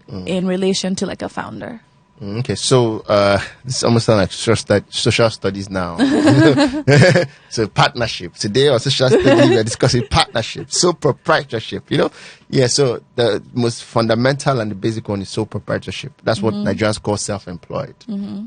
in relation to like a founder? Okay, so this almost sounds like social studies now. So partnership. Today on social studies we are discussing partnership, sole proprietorship, Yeah, so the most fundamental and the basic one is sole proprietorship. That's what Nigerians call self-employed,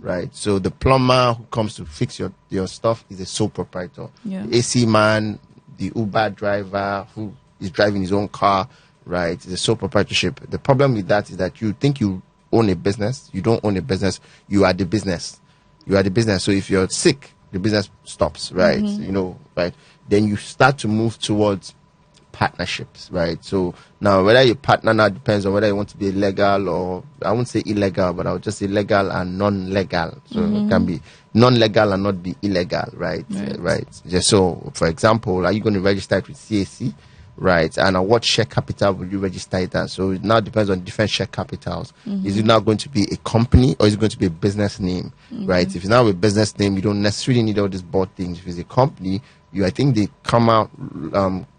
right? So the plumber who comes to fix your stuff is a sole proprietor. Yeah. The AC man, the Uber driver who is driving his own car, right, is a sole proprietorship. The problem with that is that you think you own a business. You don't own a business. You are the business. You are the business. So if you're sick, the business stops, right? Right? Then you start to move towards partnerships, right? So now whether you partner now depends on whether you want to be legal or, I won't say illegal, but I would just say legal and non-legal. So it can be non-legal and not be illegal, right? Right. Just so, for example, are you going to register it with CAC? Right, and what share capital will you register it as? So it now depends on different share capitals. Is it now going to be a company or is it going to be a business name? Right, if it's now a business name, you don't necessarily need all these board things. If it's a company, I think they come out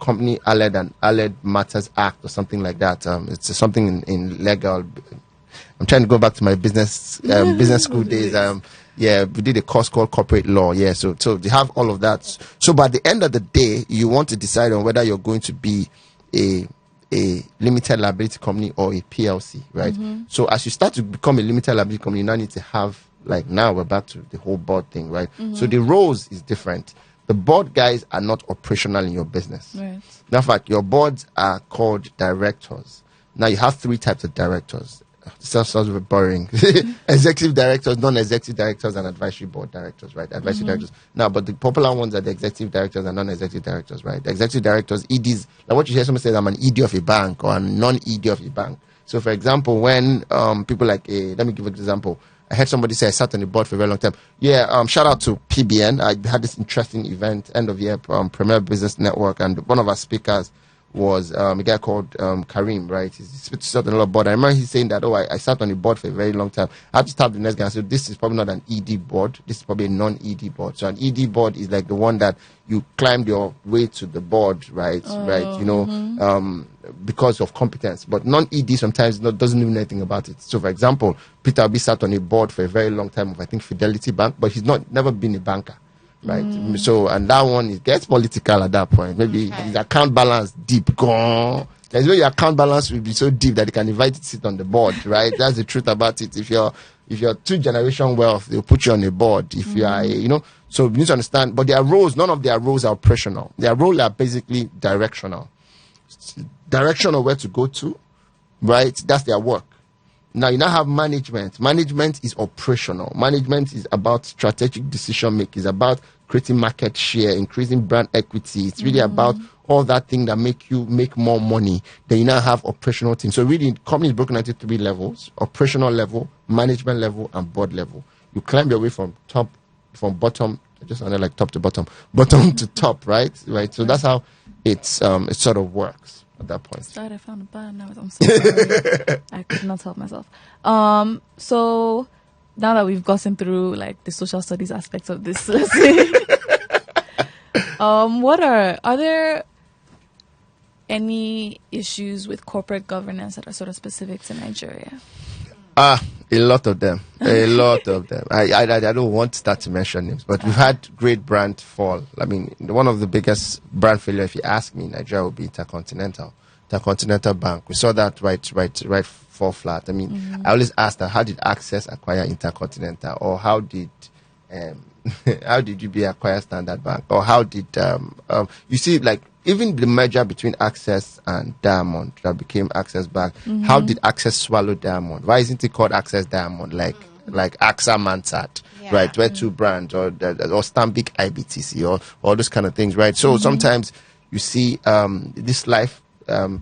Company Allied and Allied Matters Act or something like that. It's something in legal. I'm trying to go back to my business school days. Yeah, we did a course called corporate law. Yeah, so they have all of that. So by the end of the day, you want to decide on whether you're going to be a limited liability company or a PLC, right? So as you start to become a limited liability company, you now need to have, like, now we're back to the whole board thing, right? So the roles is different. The board guys are not operational in your business. Right. In fact, your boards are called directors. Now you have 3 types of directors. Sounds a bit boring. Executive directors, non-executive directors, and advisory board directors, right? Advisory directors. Now, but the popular ones are the executive directors and non-executive directors, right? The executive directors, EDs, like what you hear someone say, I'm an ED of a bank or a non-ED of a bank. So, for example, when people like, let me give an example. I heard somebody say I sat on the board for a very long time. Yeah, shout out to PBN. I had this interesting event, end of year, Premier Business Network, and one of our speakers was a guy called Karim, right? He sat on a lot of board. I remember he saying that, I sat on the board for a very long time. I had to stop the next guy and say, this is probably not an ED board. This is probably a non-ED board. So an ED board is like the one that you climbed your way to the board, right? Because of competence. But non-ED sometimes doesn't know anything about it. So, for example, Peter Obi sat on a board for a very long time of, I think, Fidelity Bank, but he's never been a banker. Right. So, and that one, it gets political at that point. Maybe his account balance deep gone. There's where your account balance will be so deep that they can invite you to sit on the board, right? That's the truth about it. If you're 2-generation wealth, they'll put you on a board. If you are, so you need to understand. But their roles, none of their roles are operational. Their roles are basically directional. Directional where to go to, right? That's their work. Now, you now have management. Management is operational. Management is about strategic decision making. It's about creating market share, increasing brand equity. It's really about all that thing that make you make more money. Then you now have operational teams. So really, the company is broken into 3 levels: operational level, management level, and board level. You climb your way from bottom, just like top to bottom to top, right? Right. So that's how it sort of works at that point. Sorry, I found a button. I'm so sorry. I could not help myself. So now that we've gotten through like the social studies aspects of this lesson, are there any issues with corporate governance that are sort of specific to Nigeria? A lot of them. A lot of them. I don't want to start to mention names, but we've had great brand fall. I mean, one of the biggest brand failure, if you ask me, in Nigeria would be Intercontinental Bank. We saw that right fall flat. I mean, I always ask that, how did Access acquire Intercontinental, or how did UBA acquire Standard Bank, or how did you see, like, even the merger between Access and Diamond that became Access Bank, how did Access swallow Diamond? Why isn't it called Access Diamond, like AXA Mansard, right? Where 2 brands, or Stanbic IBTC, or all those kind of things, right? So sometimes you see this life,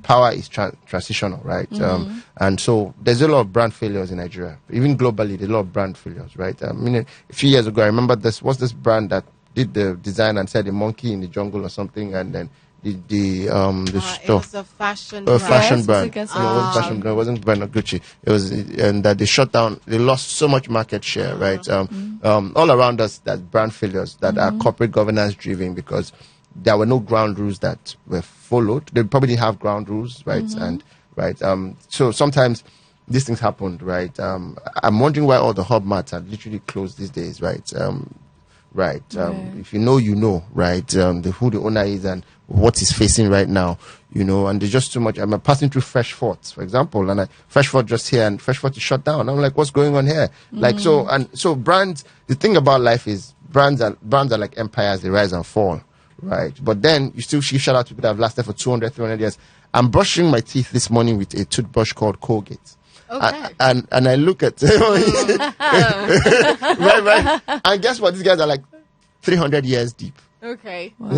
power is transitional, right? And so there's a lot of brand failures in Nigeria. Even globally, there's a lot of brand failures, right? I mean, a few years ago, I remember what's this brand that did the design and said a monkey in the jungle or something, and then the store. It was a fashion brand. Fashion brand. It wasn't brand of Gucci. It was, and that they shut down. They lost so much market share, right? All around us, that brand failures that are corporate governance driven, because there were no ground rules that were followed. They probably didn't have ground rules, right? And right? So sometimes these things happened, right? I'm wondering why all the hub mats are literally closed these days, right? Right. If you know, right? Who the owner is and what he's facing right now, and there's just too much. I'm passing through Fresh Fort, for example, and Fresh Fort just here, and Fresh Fort is shut down. I'm like, what's going on here? Like, so brands, the thing about life is brands are like empires, they rise and fall, right? But then you still give shout out to people that have lasted for 200, 300 years. I'm brushing my teeth this morning with a toothbrush called Colgate. Okay. And I look at right, and guess what? These guys are like 300 years deep. Okay. Wow.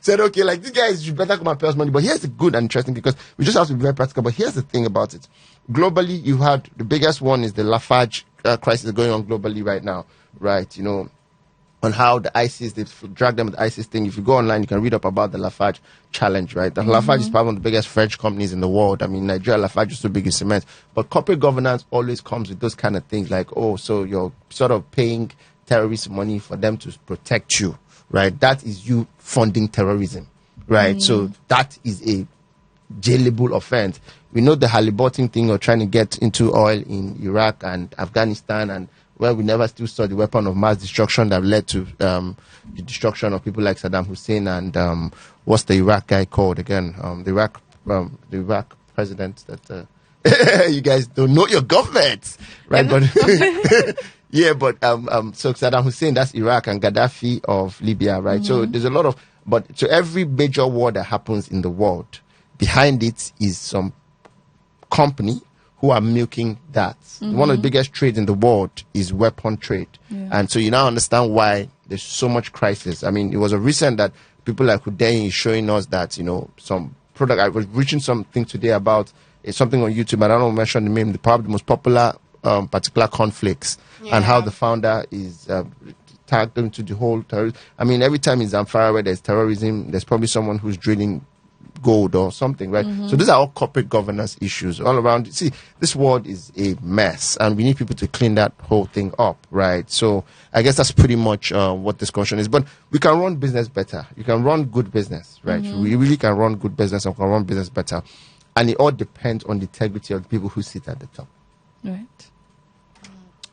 Said, okay, like these guys, you better come and pay us money. But here's the good and interesting, because we just have to be very practical. But here's the thing about it: globally, you had the biggest one is the Lafarge crisis going on globally right now, right? On how the ISIS, they dragged them with the ISIS thing. If you go online, you can read up about the Lafarge challenge, right? The Lafarge is probably one of the biggest French companies in the world. I mean, Nigeria, Lafarge is so big in cement. But corporate governance always comes with those kind of things like, oh, so you're sort of paying terrorists money for them to protect you, right? That is you funding terrorism, right? So that is a jailable offense. We know the Halliburton thing, or trying to get into oil in Iraq and Afghanistan, and where we never still saw the weapon of mass destruction that led to the destruction of people like Saddam Hussein and what's the Iraq guy called again? The Iraq president that you guys don't know your government, right? But yeah, but so Saddam Hussein, that's Iraq, and Gaddafi of Libya, right? So there's a lot of, but so every major war that happens in the world, behind it is some company who are milking that. One of the biggest trades in the world is weapon trade. And so you now understand why there's so much crisis. I mean, it was a recent that people like Hussein is showing us that, some product. I was reaching something today about something on YouTube, I don't want to mention the name, probably the most popular particular conflicts, and how the founder is tagged into the whole terrorism. I mean, every time in Zamfara where there's terrorism, there's probably someone who's drilling gold or something, right? So these are all corporate governance issues all around. See, this world is a mess, and we need people to clean that whole thing up, right? So I guess that's pretty much what discussion is. But we can run business better. You can run good business, right? We really can run good business and can run business better. And it all depends on the integrity of the people who sit at the top. Right.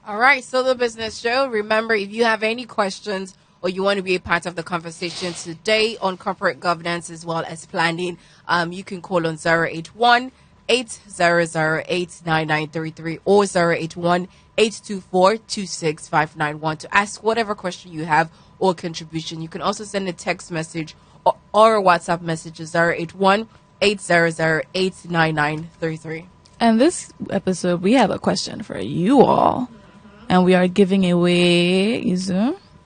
All right, so the business show. Remember, if you have any questions or you want to be a part of the conversation today on corporate governance as well as planning, you can call on 081-800-89933 or 081-824-26591 to ask whatever question you have or contribution. You can also send a text message or a WhatsApp message to 081-800-89933. And this episode, we have a question for you all. And we are giving away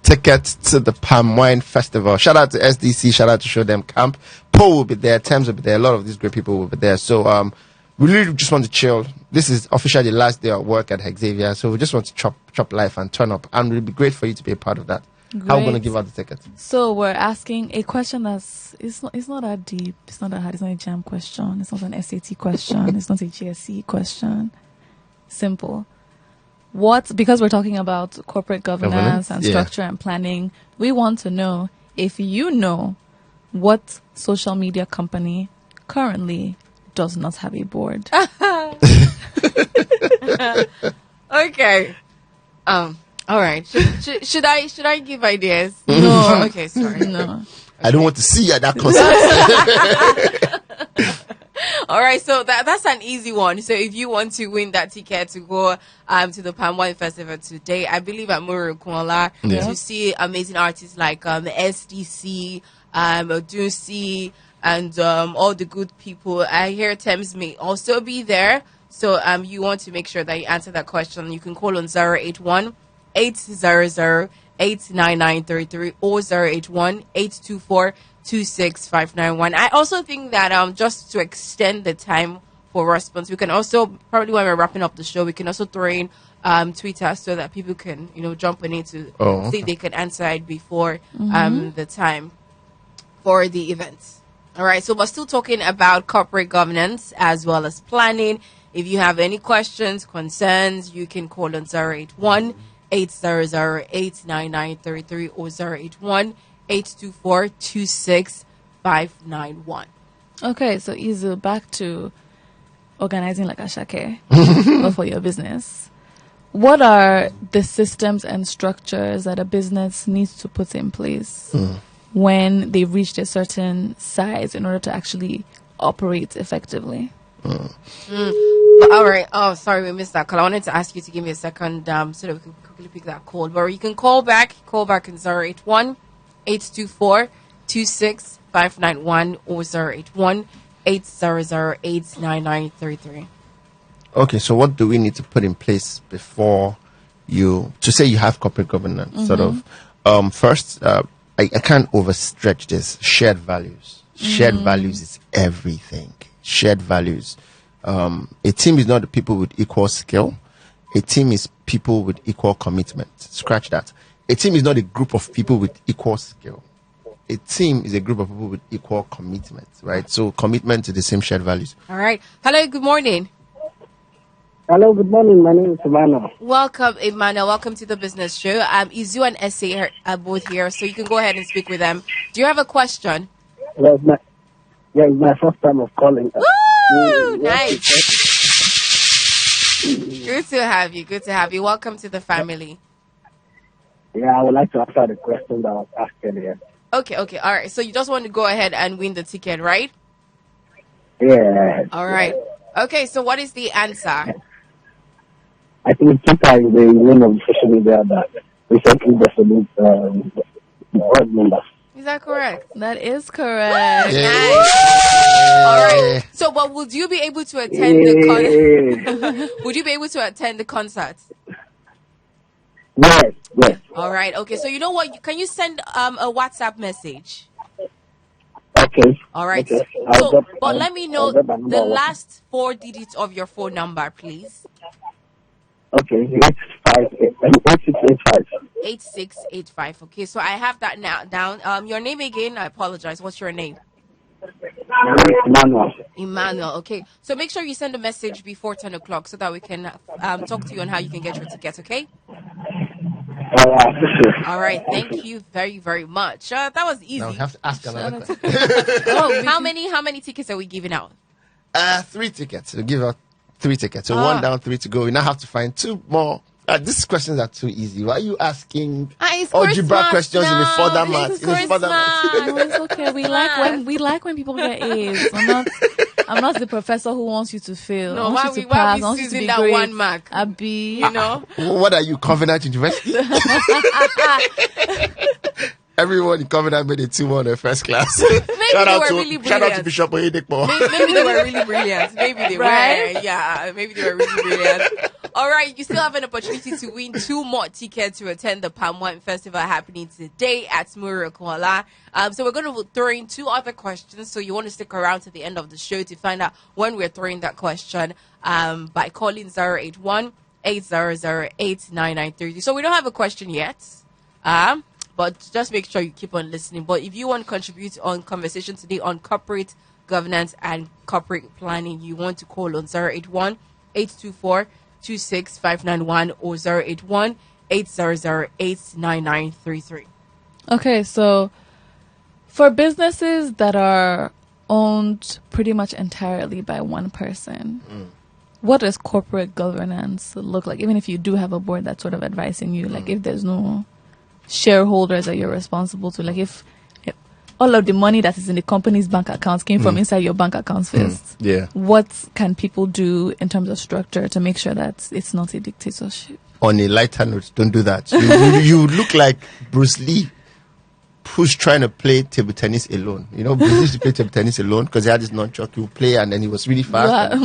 tickets to the Palm Wine Festival. Shout out to SDC, shout out to Show Them Camp. Paul will be there, Thames will be there, a lot of these great people will be there. So we really just want to chill. This is officially the last day of work at Hexavia, so we just want to chop life and turn up, and it would be great for you to be a part of that. Great. How are we going to give out the tickets? So we're asking a question it's not that deep, it's not that hard, it's not a jam question, it's not an SAT question, it's not a GSE question. Simple. Because we're talking about corporate governance and structure and planning, we want to know if you know what social media company currently does not have a board. Okay. All right. Should I give ideas? No. Okay, sorry. No. I don't want to see you at that concert. All right, so that's an easy one. So if you want to win that ticket to go to the Palm Wine Festival today, I believe at Murukwala, to see amazing artists like SDC, Odunsi, and all the good people. I hear Thames may also be there. So you want to make sure that you answer that question. You can call on 081-800-89933 or 081-824-26591. I also think that just to extend the time for response, we can also, probably when we're wrapping up the show, we can also throw in Twitter so that people can, jump in it to see if they can answer it before the time for the event. All right, so we're still talking about corporate governance as well as planning. If you have any questions, concerns, you can call on 081-800-89933 or 081-824-26591. Okay, so Izu, back to organizing like Asake, but for your business, what are the systems and structures that a business needs to put in place when they've reached a certain size in order to actually operate effectively? All right. Oh, sorry, we missed that call. I wanted to ask you to give me a second so that we can quickly pick that call. But you can call back. Call back in 081-824-26591 or 081-800-89933. Okay, so what do we need to put in place before to say you have corporate governance? Sort of. First, I can't overstretch this. Shared values. Shared values is everything. Shared values. A team is not the people with equal skill. A team is people with equal commitment. Scratch that. A team is not a group of people with equal skill. A team is a group of people with equal commitment, right? So commitment to the same shared values. All right. Hello, good morning. Hello, good morning. My name is Emmanuel. Welcome, Emmanuel. Welcome to the business show. Izu and SA are both here, so you can go ahead and speak with them. Do you have a question? It's my first time of calling. Woo! Nice. Good to have you. Good to have you. Welcome to the family. Yeah, I would like to answer the question that was asked earlier. Okay. All right. So you just want to go ahead and win the ticket, right? Yeah. All right. Okay, so what is the answer? I think Twitter is the name of social media that recently defined board members. Is that correct? That is correct. Nice. All right. So, but would you be able to attend the Would you be able to attend the concert? Yes. All right. Okay. So you know what? Can you send a WhatsApp message? Okay. All right. Okay. But let me know the last 4 digits of your phone number, please. Okay. 8685. 8685. Okay. So I have that now down. Your name again? I apologize. What's your name? Emmanuel. Okay. So make sure you send a message before 10 o'clock so that we can talk to you on how you can get your tickets. Okay. All right. Thank you very, very much. That was easy. Now we have to ask another question. How many tickets are we giving out? 3 tickets. We'll give out 3 tickets. So 1 down, 3 to go. We now have to find 2 more. These questions are too easy. Why are you asking algebra questions in the further maths? No, it's okay. We like when people get A's. I'm not the professor who wants you to fail. No, why we using that great. 1 mark? Abi, You know? What are you, Covenant University? Everyone in Covenant made a 2-1 in first class. Shout out to Bishop Oyedekpo. Maybe they were really brilliant. Maybe they Right? were. Yeah, maybe they were really brilliant. All right, you still have an opportunity to win 2 more tickets to attend the Palm Wine Festival happening today at Muri Kuala. So we're going to throw in 2 other questions. So you want to stick around to the end of the show to find out when we're throwing that question by calling 081-800-8993. So we don't have a question yet. But just make sure you keep on listening. But if you want to contribute on conversation today on corporate governance and corporate planning, you want to call on 081-824-26591 or 081-800-89933. Okay, so for businesses that are owned pretty much entirely by one person, what does corporate governance look like? Even if you do have a board that's sort of advising you, like if there's no shareholders that you're responsible to, like if all of the money that is in the company's bank accounts came from inside your bank accounts first, what can people do in terms of structure to make sure that it's not a dictatorship? On a lighter note, don't do that. You look like Bruce Lee, who's trying to play table tennis alone. You know, Bruce Lee used to play table tennis alone because he had this nunchuck. He would play and then he was really fast.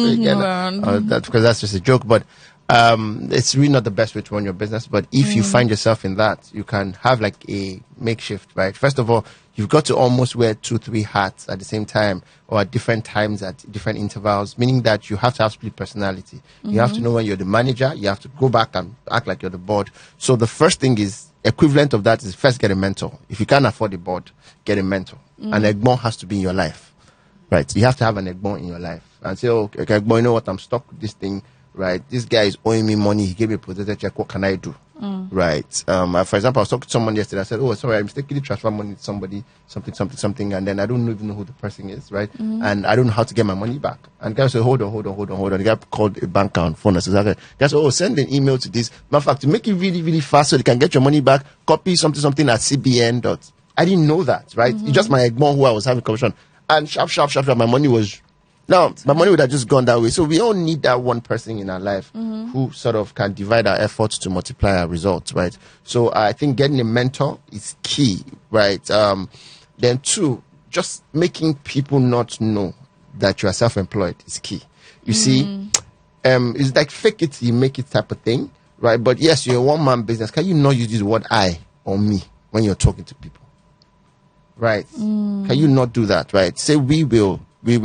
That's because that's just a joke, but it's really not the best way to run your business. But if you find yourself in that, you can have like a makeshift, right? First of all, you've got to almost wear 2-3 hats at the same time or at different times at different intervals, meaning that you have to have split personality. You have to know when you're the manager. You have to go back and act like you're the board. So the first thing is equivalent of that is first get a mentor. If you can't afford a board, get a mentor. An egbon has to be in your life, right? You have to have an egbon in your life and say, okay, egbon, you know what? I'm stuck with this thing. Right, this guy is owing me money. He gave me a protected check. What can I do? right? For example, I was talking to someone yesterday. I said, "Oh, sorry, I mistakenly transferred money to somebody, something," and then I don't even know who the person is, right? And I don't know how to get my money back. And the guy said, "Hold on." The guy called a bank on phone and says, "Okay." The guy said, "Oh, send an email to this. Matter of fact, to make it really, really fast so they can get your money back, copy something at CBN dot." I didn't know that, right? It's just my Egbon who I was having commission, and sharp, my money was. Now, my money would have just gone that way. So we all need that one person in our life who sort of can divide our efforts to multiply our results, right? So I think getting a mentor is key, right? Then 2, just making people not know that you are self-employed is key. You see, it's like fake it till you make it type of thing, right? But yes, you're a one-man business. Can you not use the word I or me when you're talking to people? Right? Can you not do that, right? Say we will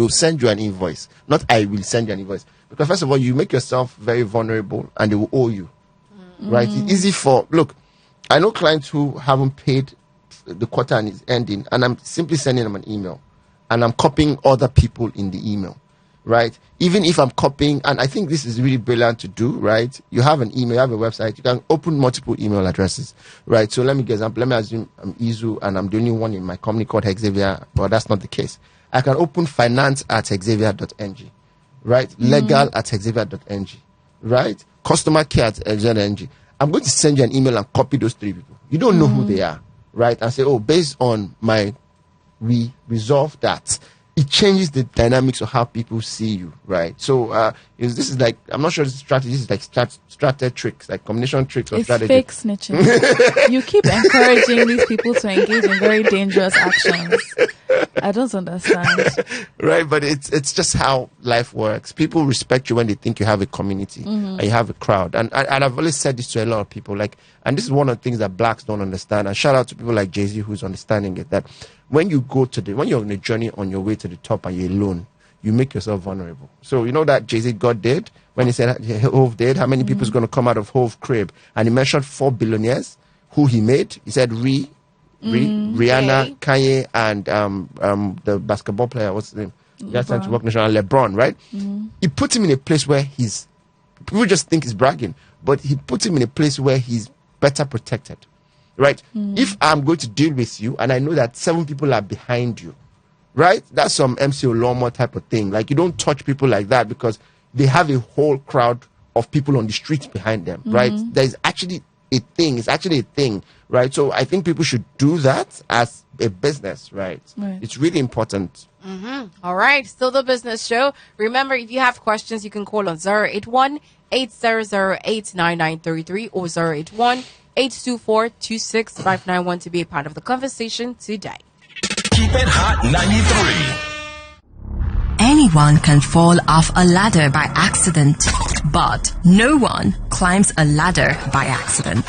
send you an invoice, not I will send you an invoice. Because first of all, you make yourself very vulnerable and they will owe you. Right? It's easy look, I know clients who haven't paid the quarter and it's ending, and I'm simply sending them an email. And I'm copying other people in the email. Right? Even if I'm copying, and I think this is really brilliant to do, right? You have an email, you have a website, you can open multiple email addresses, right? So let me give an example. Let me assume I'm Izu and I'm the only one in my company called Hexavia, but that's not the case. I can open finance@hexavia.ng, right? Legal at hexavia.ng, right? Customer care at hexavia.ng. I'm going to send you an email and copy those 3 people. You don't know who they are, right? And say, oh, based on we resolve that. It changes the dynamics of how people see you, right? So this is like, I'm not sure this strategy. This is like strategy tricks, like combination tricks of strategy. Fake snitching. You keep encouraging these people to engage in very dangerous actions. I don't understand. Right, but it's just how life works. People respect you when they think you have a community and you have a crowd. And I've always said this to a lot of people, and this is one of the things that blacks don't understand. And shout out to people like Jay-Z who's understanding it, that when you when you're on a journey on your way to the top and you're alone, you make yourself vulnerable. So you know that Jay-Z God did when he said Hove did, how many people is going to come out of Hove crib? And he mentioned 4 billionaires who he made. He said Rihanna, Kanye, and the basketball player, what's his name? That's time to work national, LeBron, right? He put him in a place where people just think he's bragging, but he put him in a place where he's better protected. Right? If I'm going to deal with you and I know that 7 people are behind you, right? That's some MC Olomo type of thing. Like, you don't touch people like that because they have a whole crowd of people on the streets behind them, right? There's actually a thing. It's actually a thing, right? So I think people should do that as a business, right? It's really important. All right. Still the business show. Remember, if you have questions, you can call on 081-800-89933 or 081-824-26591 to be a part of the conversation today. Keep it hot 93. Anyone can fall off a ladder by accident, but no one climbs a ladder by accident.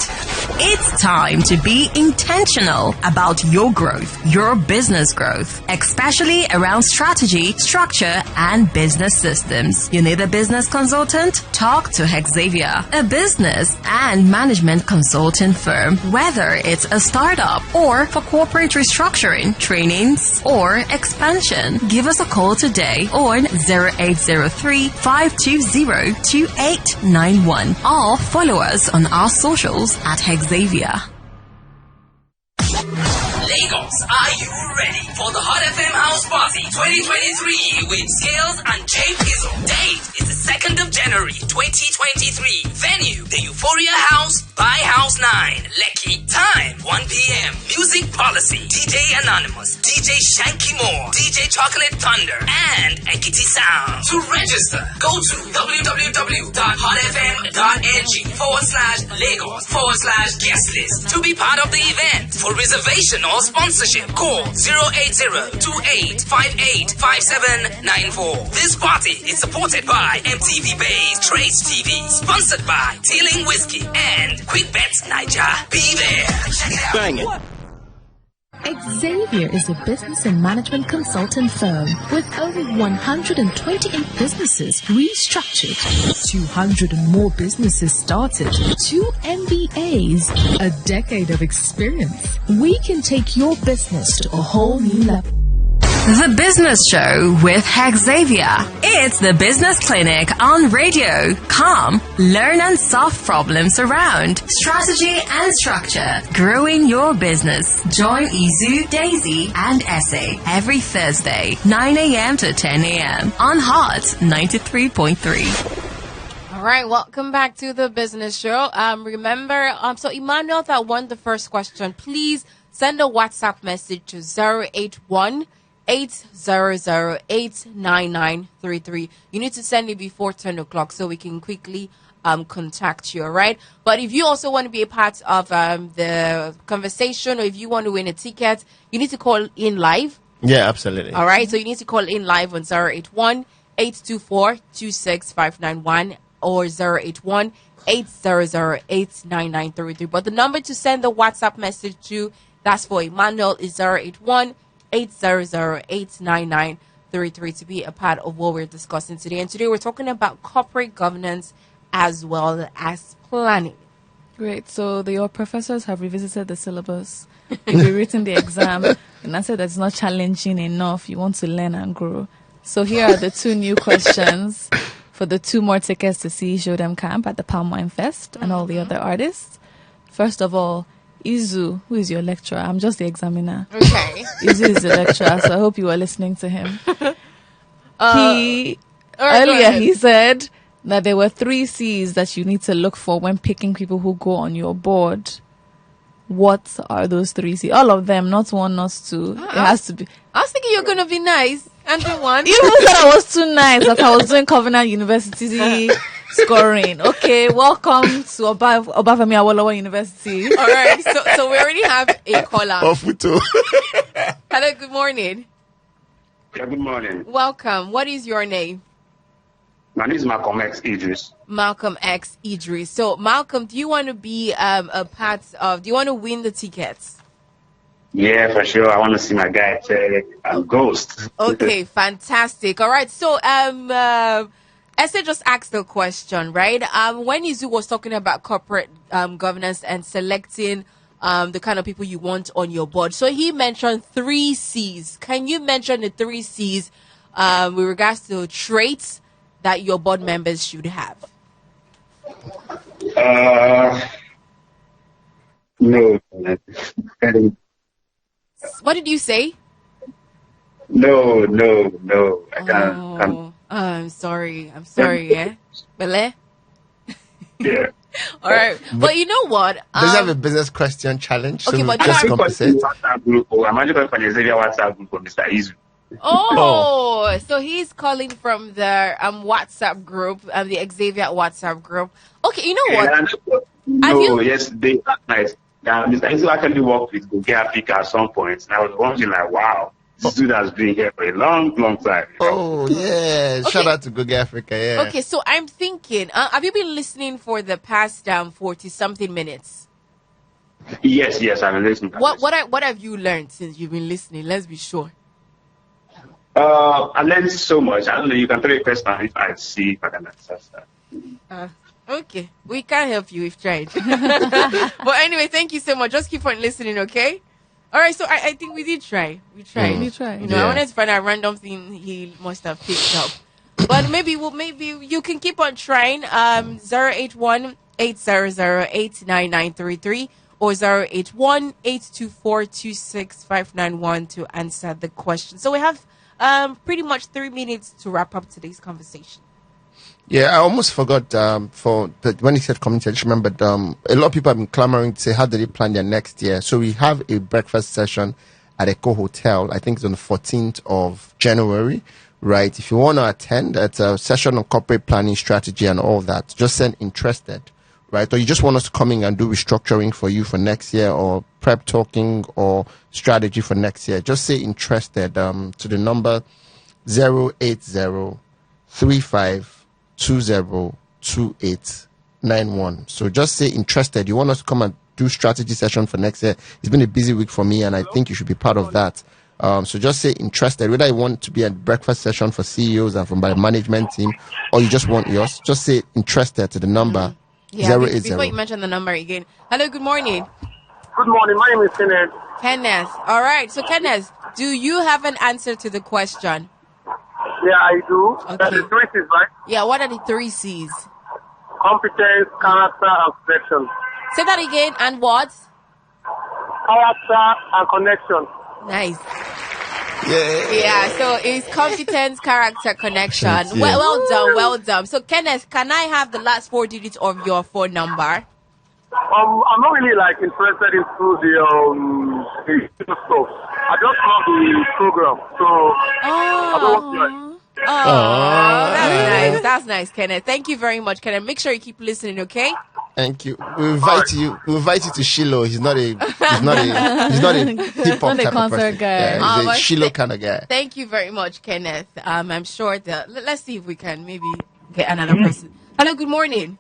It's time to be intentional about your growth, your business growth, especially around strategy, structure, and business systems. You need a business consultant? Talk to Hexavia, a business and management consulting firm. Whether it's a startup or for corporate restructuring, trainings, or expansion, give us a call today on 0803-520-2891 or follow us on our socials at Hexavia. Lagos, are you ready for the Hot FM House Party 2023 with Scales and Jay Pizzle? Date is the 2nd of January 2023. Venue, the Euphoria House by House 9, Lekki. Time, 1 p.m. Music policy, DJ Anonymous, DJ Shanky Moore, DJ Chocolate Thunder, and Ekiti Sound. To register, go to www.hotfm.ng/Lagos/guest list to be part of the event. For reservation or sponsorship, call 080-2858-5794. This party is supported by MTV Base, Trace TV, sponsored by Teeling Whiskey and Quick Bets Niger. Be there. Check it out. Bang it. Hexavia is a business and management consulting firm with over 128 businesses restructured, 200 and more businesses started, 2 MBAs, a decade of experience. We can take your business to a whole new level. The Business Show with Hexavia. It's the business clinic on radio. Come, learn and solve problems around strategy and structure. Growing your business. Join Izu, Daisy, and Essay every Thursday, 9 a.m. to 10 a.m. on Hot 93.3. All right, welcome back to the business show. Remember, so Emmanuel that won the first question, please send a WhatsApp message to 081-800-89933. You need to send it before 10 o'clock so we can quickly contact you, all right? But if you also want to be a part of the conversation, or if you want to win a ticket, you need to call in live. Yeah, absolutely. All right, so you need to call in live on 081-824-26591 or 081-800-89933. But the number to send the WhatsApp message to, that's for Emmanuel, is 081-800-89933 to be a part of what we're discussing today. And today we're talking about corporate governance as well as planning. Great. So your professors have revisited the syllabus. You've rewritten the exam, and I said that's not challenging enough. You want to learn and grow. So here are the two new questions for the 2 more tickets to see Show Them Camp at the Palm Wine Fest and all the other artists. First of all, Izu, who is your lecturer? I'm just the examiner. Okay. Izu is the lecturer, so I hope you were listening to him. Earlier he said that there were 3 C's that you need to look for when picking people who go on your board. What are those 3 C's? All of them, not 1, not 2. It has to be. I was thinking you're going to be nice and do one. You said I was too nice, that I was doing Covenant University scoring. Okay, welcome to Obafemi Awolowo University. All right, so we already have a caller. Ofuto. Hello, good morning. Yeah, good morning. Welcome. What is your name? My name is Malcolm X Idris. Malcolm X Idris. So, Malcolm, do you want to be a part of, do you want to win the tickets? Yeah, for sure. I want to see my guy, Ghost. Okay, fantastic. All right, so, Esther just asked the question, right? When Izu was talking about corporate governance and selecting the kind of people you want on your board, so he mentioned 3 C's. Can you mention the 3 C's with regards to traits that your board members should have? No. What did you say? No. I can't. I'm sorry, yeah. Bele? Yeah. All right. But you know what? Does have a business question challenge? Okay, so but just there are- compensate. I'm actually calling from the Hexavia WhatsApp group of Mr. Izu. Oh, so he's calling from the WhatsApp group, the Hexavia WhatsApp group. Okay, you know what? Yesterday, nice. Mr. Izu actually worked with Google Africa at some point, and I was wondering, like, wow, this dude has been here for a long time. Oh, yeah. Okay. Shout out to Google Africa, yeah. Okay, so I'm thinking, have you been listening for the past 40-something minutes? Yes, I've been listening. What have you learned since you've been listening? Let's be sure. I learned so much. I don't know, you can throw a question if I see if I can answer that. Okay, we can't help you. We've tried. But anyway, thank you so much. Just keep on listening, okay? All right, so I think we did try. We tried. We tried. You know, I wanted to find a random thing he must have picked up. But maybe you can keep on trying. 081-800-89933 or 081-824-26591 to answer the question. So we have pretty much 3 minutes to wrap up today's conversation. Yeah, I almost forgot when he said community, I just remembered a lot of people have been clamoring to say how do they plan their next year. So we have a breakfast session at Echo Hotel. I think it's on the 14th of January, right? If you want to attend, it's a session on corporate planning strategy and all that. Just send interested, right? Or you just want us to come in and do restructuring for you for next year or prep talking or strategy for next year. Just say interested to the number 08035202891. So just say interested. You want us to come and do strategy session for next year. It's been a busy week for me and I think you should be part of that. So just say interested, whether you want to be at breakfast session for CEOs and from by the management team, or you just want yours, just say interested to the number 080. Before you mention the number again. Hello, good morning. Good morning. My name is Kenneth. Kenneth. All right. So, Kenneth, do you have an answer to the question? Yeah, I do. Okay. That's the 3 C's, right? Yeah, what are the 3 C's? Competence, character, and connection. Say that again, and what? Character and connection. Nice. Yeah. So it's competence, character, connection. Yeah. Well done. So, Kenneth, can I have the last 4 digits of your phone number? I'm not really interested into the stuff. I just love the program, so I don't want to That's nice. That's nice, Kenneth. Thank you very much, Kenneth. Make sure you keep listening, okay? Thank you. We invite you. We invite you to Shiloh. He's not a hip hop not a type of concert person. guy. Yeah, he's a Shiloh kind of guy. Thank you very much, Kenneth. I'm sure that let's see if we can maybe get another person. Hello, good morning.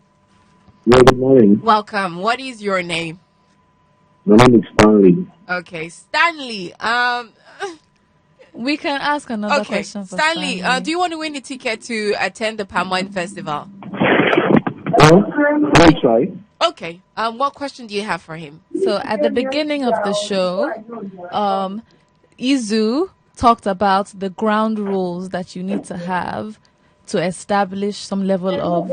Yeah, good morning. Welcome. What is your name? My name is Stanley. Okay, Stanley. We can ask another question for Stanley. Do you want to win the ticket to attend the Palm Wine Festival? Let me try. Okay. What question do you have for him? So at the beginning of the show, Izu talked about the ground rules that you need to have to establish some level of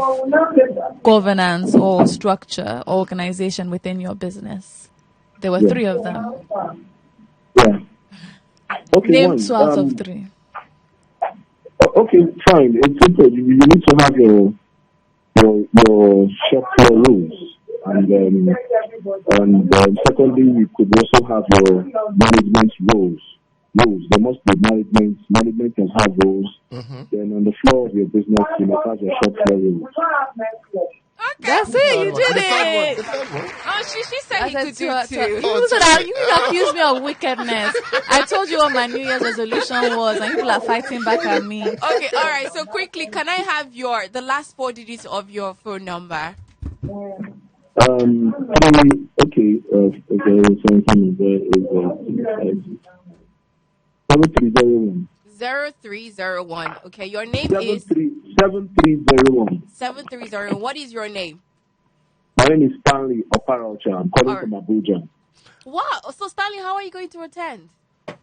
governance or structure or organization within your business. There were 3 of them. Yeah. Okay, Name 2 out of 3. Okay, fine. It's simple. You need to have your shop floor rules, and secondly, you could also have your management rules. There must be management. Management can have rules. Then on the floor of your business, you must have your shop floor rules. Okay. That's it. You did it. Oh, she said he could do it too. You accuse me of wickedness. I told you what my New Year's resolution was, and people are fighting back at me. Okay, all right. So quickly, can I have the last 4 digits of your phone number? Okay. 7301. 0301. Okay, your name is 7301. 7301. What is your name? My name is Stanley Oparacha. I'm calling from Abuja. Wow. So Stanley, how are you going to attend? Don't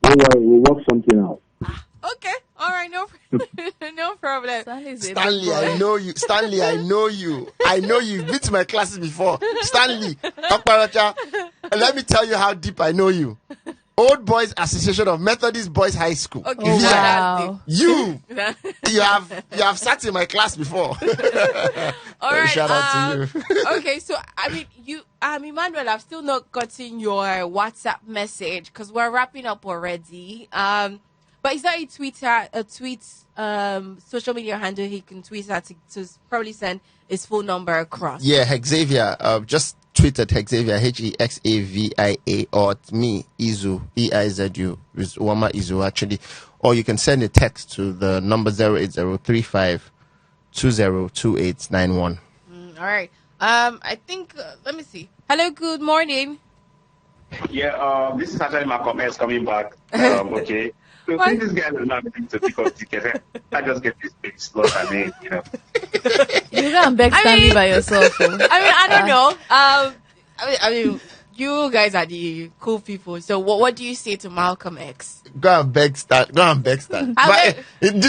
worry, we'll work something out. Okay. All right. No problem. Stanley, I know you. Stanley, I know you. I know you. You've been to my classes before. Stanley Oparacha. And let me tell you how deep I know you. Old Boys Association of Methodist Boys High School. Okay, wow. You have sat in my class before. All right. Shout out to you. Okay, so I mean, Emmanuel, I've still not gotten your WhatsApp message because we're wrapping up already. But is there a tweet, social media handle he can tweet at to probably send his phone number across? Yeah, Hexavia. Just tweet at Hexavia, Hexavia, or me, Izu, Eizu, is Wama Izu actually. Or you can send a text to the number 08035 202891. All right. I think, let me see. Hello, good morning. Yeah, this is actually Malcolm X coming back. Okay. So since this guy is not going to pick up tickets, I just get this big slot. You can't beg Stanley by yourself. I don't know. I mean, you guys are the cool people. So what do you say to Malcolm X? Go and beg Stan. This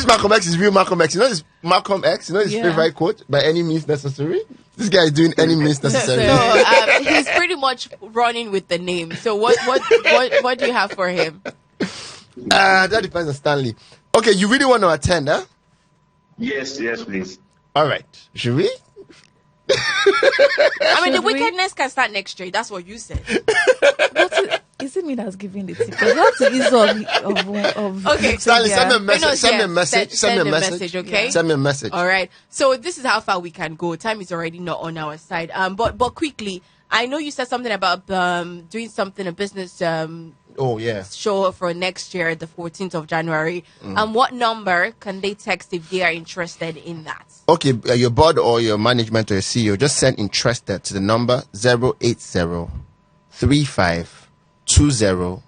Malcolm X is real Malcolm X. You know this Malcolm X? You know his favorite quote? By any means necessary? This guy is doing any means necessary. So he's pretty much running with the name. So what do you have for him? That depends on Stanley. Okay, you really want to attend, huh? Yes, please. All right. Should we? I mean, the wickedness can start next year. That's what you said. Is it me that's giving the ticket? That's the ease of okay, Stanley, send me a message. Send me a message. Send me a message. Okay. Send me a message. All right. So this is how far we can go. Time is already not on our side. But quickly, I know you said something about doing something, a business show for next year, the 14th of January. What number can they text if they are interested in that? Okay, your board or your management or your CEO, just send interested to the number 08035 20